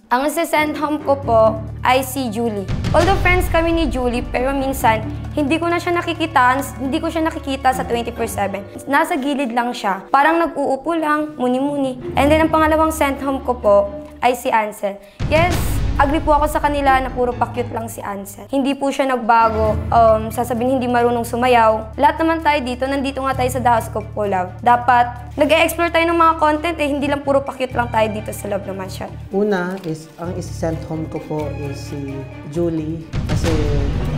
Ang isi-send home ko po ay si Julie. Although friends kami ni Julie, pero minsan hindi ko siya nakikita sa 24/7. Nasa gilid lang siya. Parang nag-uupo lang, muni-muni. And then ang pangalawang send home ko po ay si Ansel. Yes, agree po ako sa kanila na puro pa-cute lang si Ansel. Hindi po siya nagbago, sasabihin hindi marunong sumayaw. Lahat naman tayo dito, nandito nga tayo sa The House of Collab. Dapat nag-e-explore tayo ng mga content hindi lang puro pa-cute lang tayo dito sa loob ng mansion. Una is, ang isi-send home ko po is si Julie. Kasi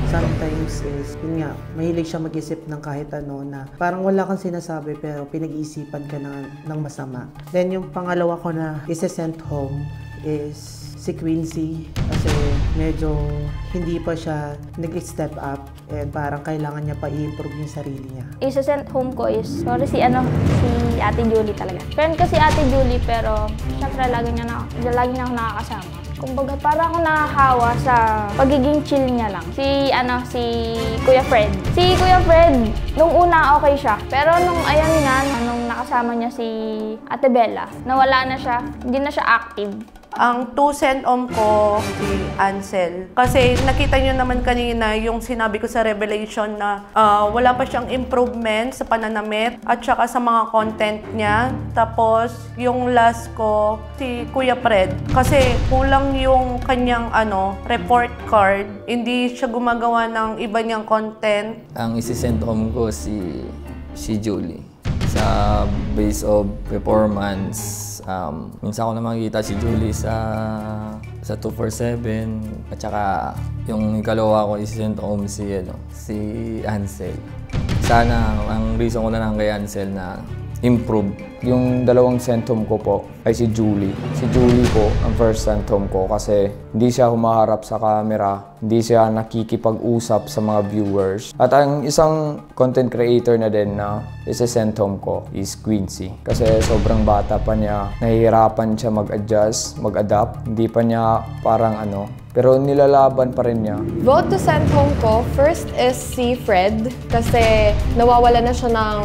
sometimes is, yun nga, mahilig siya mag-isip ng kahit ano na parang wala kang sinasabi pero pinag-iisipan ka ng masama. Then yung pangalawa ko na isi-send home is si Quincy kasi medyo hindi pa siya nag-step up and parang kailangan niya pa i-improve yung sarili niya. Isa-send home ko is, si Ate Julie talaga. Friend ko si Ate Julie pero syempre lagi niya ako nakakasama. Kumbaga parang ako nakahawa sa pagiging chill niya lang. Si Kuya Fred. Si Kuya Fred, nung una okay siya. Pero nung nakasama niya si Ate Bella, nawala na siya, hindi na siya active. Ang 2 send home ko, si Ansel. Kasi nakita nyo naman kanina yung sinabi ko sa Revelation na wala pa siyang improvement sa pananamit at saka sa mga content niya. Tapos yung last ko, si Kuya Fred. Kasi kulang yung kanyang report card. Hindi siya gumagawa ng iba niyang content. Ang isi-send home ko si Julie. Sa base of performance, minsan ko na makikita si Julie sa 247 at saka yung ikalawa ko isi-send home si Ansel. Sana ang reason ko na lang kay Ansel na improve. Yung dalawang send home ko po ay si Julie. Si Julie po ang first send home ko kasi hindi siya humaharap sa camera, hindi siya nakikipag-usap sa mga viewers. At ang isang content creator na din na isa-send home ko is Quincy. Kasi sobrang bata pa niya, nahihirapan siya mag-adjust, mag-adapt. Hindi pa niya parang pero nilalaban pa rin niya. Vote to send home ko, first is si Fred kasi nawawala na siya ng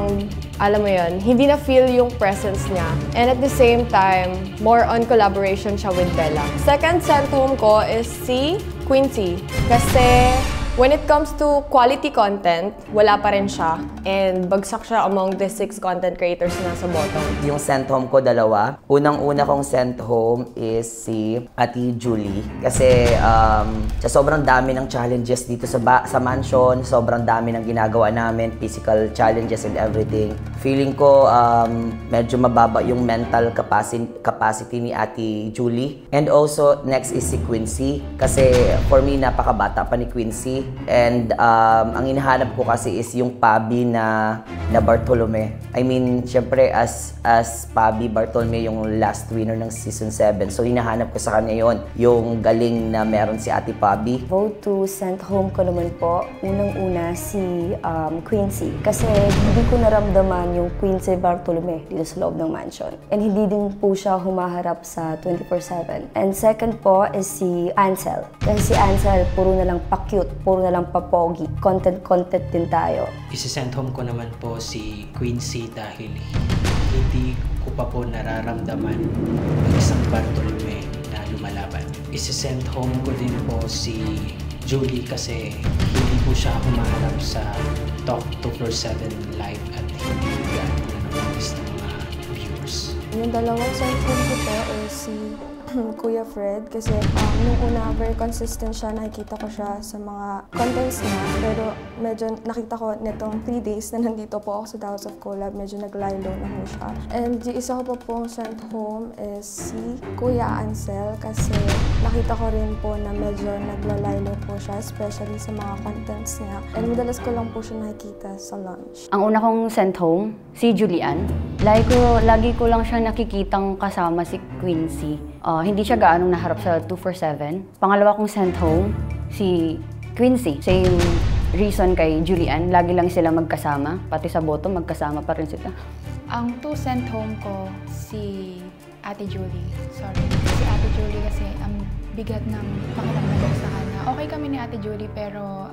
hindi na feel yung presence niya. And at the same time, more on collaboration siya with Bella. Second send home ko is si Quincy. Kasi when it comes to quality content, wala pa rin siya. And bagsak siya among the 6 content creators na nasa bottom. Yung send home ko, dalawa. Unang-una kong send home is si Ate Julie. Kasi sa sobrang dami ng challenges dito sa mansion, sobrang dami ng ginagawa namin, physical challenges and everything. Feeling ko medyo mababa yung mental capacity ni Ate Julie. And also, next is si Quincy. Kasi for me, napakabata pa ni Quincy. And ang hinahanap ko kasi is yung Pabi na Bartolome. I mean, syempre as Pabi Bartolome yung last winner ng season 7. So hinahanap ko sa kanya yon, yung galing na meron si Ate Pabi. Vote to send home ko naman po, unang-una si Quincy. Kasi hindi ko naramdaman yung Quincy Bartolome dito sa loob ng mansion. And hindi din po siya humaharap sa 24/7. And second po is si Ansel. Kasi si Ansel, puro na lang pa-cute, puro na lang pa-pogi. Content din tayo. Isi-send home ko naman po si Quincy dahil hindi ko pa po nararamdaman ang isang Bartolome na lumalaban. Isi-send home ko din po si Julie kasi hindi po siya humaharap sa Talk 247 live at hindi gaano na namalis ng mga viewers. Yung dalawang send home ko po is si Kuya Fred kasi nung una very consistent siya, nakikita ko siya sa mga contents niya, pero medyo nakita ko nitong 3 days na nandito po ako sa The House of Collab, medyo nag-lie low na po siya. And yung isa ko po pong sent home is si Kuya Ansel kasi nakita ko rin po na medyo nagla-lie low po siya, especially sa mga contents niya. And madalas ko lang po siya nakikita sa lunch. Ang una kong sent home, si Julian. Lagi ko lang siya nakikitang kasama si Quincy. Hindi siya gaanong naharap sa 247. Pangalawa kong sent home, si Quincy. Same reason kay Julian. Lagi lang sila magkasama. Pati sa bottom, magkasama pa rin sila. Ang 2 sent home ko, si Ate Julie. Sorry. Si Ate Julie kasi ang bigat ng pakiramdam ko sa kanya. Okay kami ni Ate Julie pero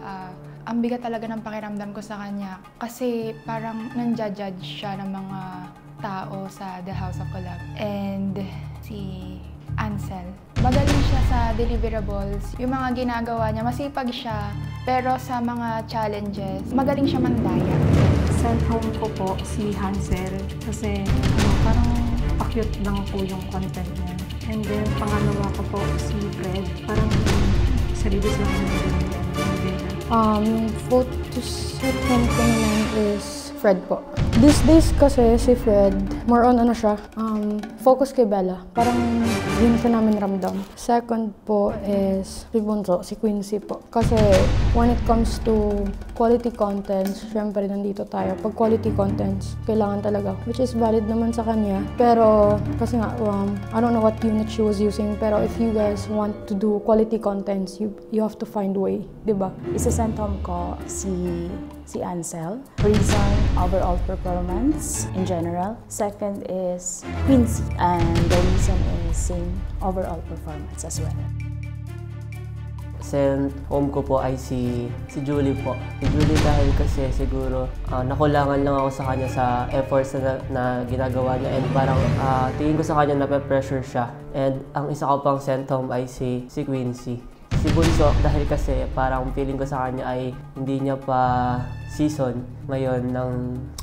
ang bigat talaga ng pakiramdam ko sa kanya. Kasi parang nanjudge siya ng mga tao sa The House of Collab. And si Ansel. Magaling siya sa deliverables. Yung mga ginagawa niya, masipag siya. Pero sa mga challenges, magaling siya mandaya. Sent home ko po si Hansel kasi parang pa-cute lang po yung content niya. And then pangalawa ko po si Fred. Parang sarili lang yung photo set home ko naman is Fred po. These days kasi si Fred, more on siya, focus kay Bella. Parang yun siya namin ramdam. Second po is si Bunso, si Quincy po. Kasi when it comes to quality contents, syempre nandito tayo. Pag quality contents, kailangan talaga. Which is valid naman sa kanya. Pero kasi nga, I don't know what unit she was using. Pero if you guys want to do quality contents, you have to find way. Diba? Isa-sent home ko si Ansel. Reason, overall performance in general. Second is Quincy. And the reason is same overall performance as well. Sent home ko po ay si Julie po. Si Julie dahil kasi siguro nakulangan lang ako sa kanya sa efforts na ginagawa niya and parang tingin ko sa kanya nape-pressure siya. And ang isa ko pang sent home ay si Quincy. Si Bunso dahil kasi parang feeling ko sa kanya ay hindi niya pa season ngayon ng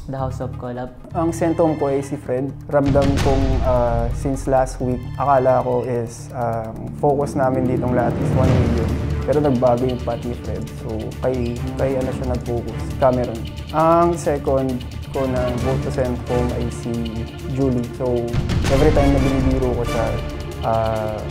The House of Collab. Ang sent home ko ay si Fred. Ramdam kong since last week, akala ko is focus namin ditong lahat is 1 million. Pero nagbago yung pati Fred. So kay siya nag-focus, Cameron. Ang second ko na vote to send home ay si Julie. So every time na binibiro ko siya,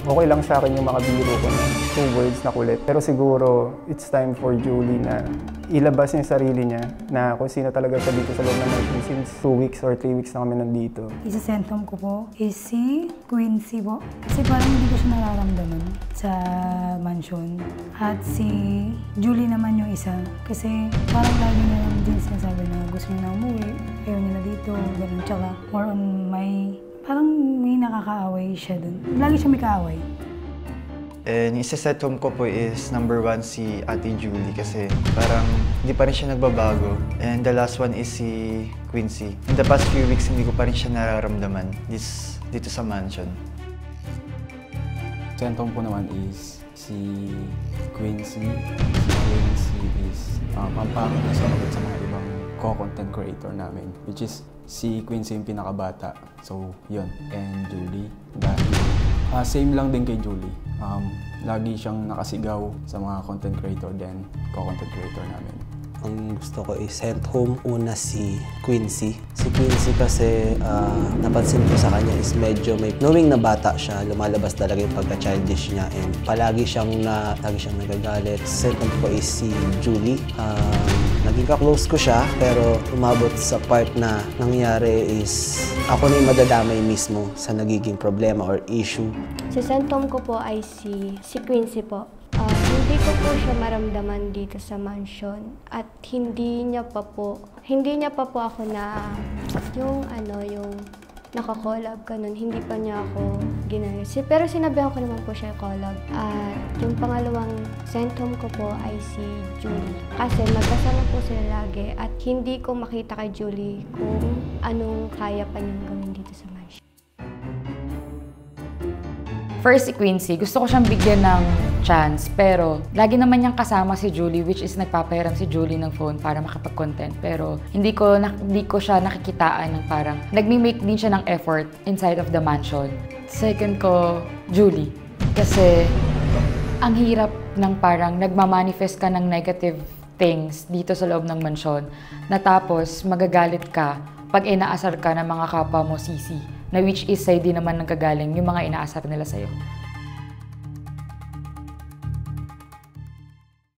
okay lang sa akin yung makabiro ko na 2 words na kulit. Pero siguro, it's time for Julie na ilabas yung sarili niya na kung sino talaga siya dito sa loob ng mansion since 2 weeks or 3 weeks na kami nandito. Isa-sent home ko po is si Quincy po. Kasi parang hindi ko siya nararamdaman sa mansion. At si Julie naman yung isa. Kasi parang lagi niya lang din sinasabi na gusto niya na umuwi, ayaw niya na dito, ganun. Tsaka more on parang may nakakaaway siya dun. Lagi siya may kaaway. And yung isa-set home ko po is number 1 si Ate Julie kasi parang hindi pa rin siya nagbabago. And the last one is si Quincy. In the past few weeks, hindi ko pa rin siya nararamdaman dito sa mansion. Sent home ko naman is si Quincy. Si Quincy is pampangit na sumagot sa mga ibang co-content creator namin, which is si Quincy yung pinakabata. So, yun. And Julie. Dahil same lang din kay Julie. Lagi siyang nakasigaw sa mga content creator din, co-content creator namin. Ang gusto ko is sent home una si Quincy. Si Quincy kasi napansin ko sa kanya is medyo knowing na bata siya, lumalabas talaga yung pagka-childish niya and lagi siyang nagagalit. Sent home ko is si Julie. Naging ka-close ko siya pero umabot sa part na nangyari is ako na yung madadamay mismo sa nagiging problema or issue. Si sent home ko po ay si Quincy po. Hindi ko po siya maramdaman dito sa mansion at hindi niya pa po ako na yung naka-collab ganun, hindi pa niya ako ginaya. Pero sinabihan ko naman po siya collab. At yung pangalawang sent home ko po ay si Julie. Kasi magkasama po sila lagi at hindi ko makita kay Julie kung anong kaya pa niyang gawin dito sa mansion. First, si Quincy, gusto ko siyang bigyan ng chance, pero lagi naman niyang kasama si Julie, which is nagpapahiram si Julie ng phone para makapag-content. Pero hindi ko siya nakikitaan ng parang nagmi-make din siya ng effort inside of the mansion. Second ko, Julie. Kasi ang hirap ng parang nagmamanifest ka ng negative things dito sa loob ng mansion, na tapos magagalit ka pag inaasar ka ng mga kapwa mo sisi, na which is sa'yo din naman nanggagaling yung mga inaasar nila sa'yo.